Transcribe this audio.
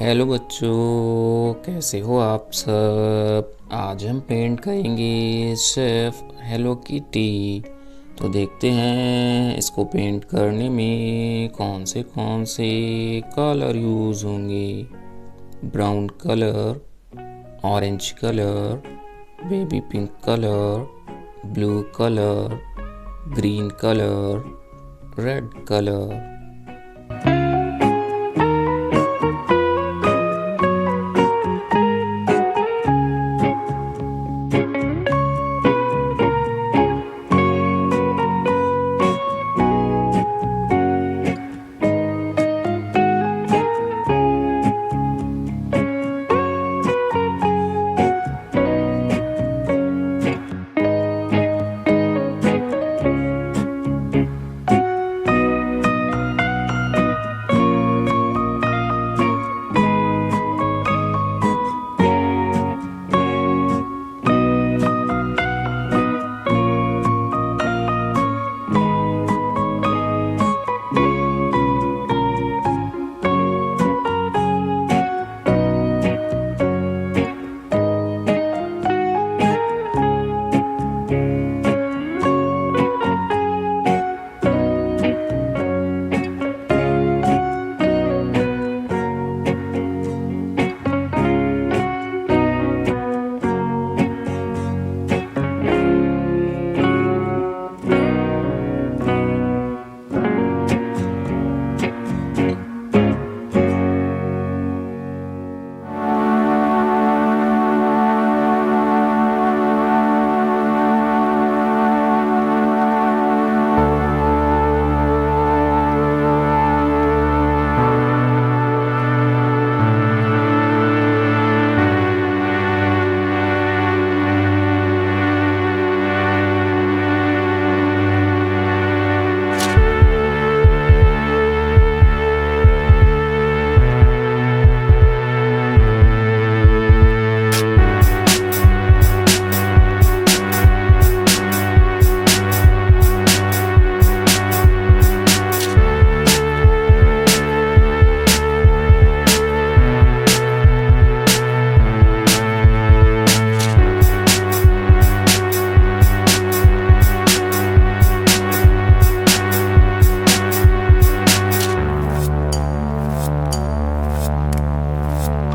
हेलो बच्चों, कैसे हो आप सब। आज हम पेंट करेंगे सिर्फ हेलो किटी। तो देखते हैं इसको पेंट करने में कौन से कलर यूज़ होंगे। Brown colour, orange colour, baby pink colour, blue colour, green colour, red colour.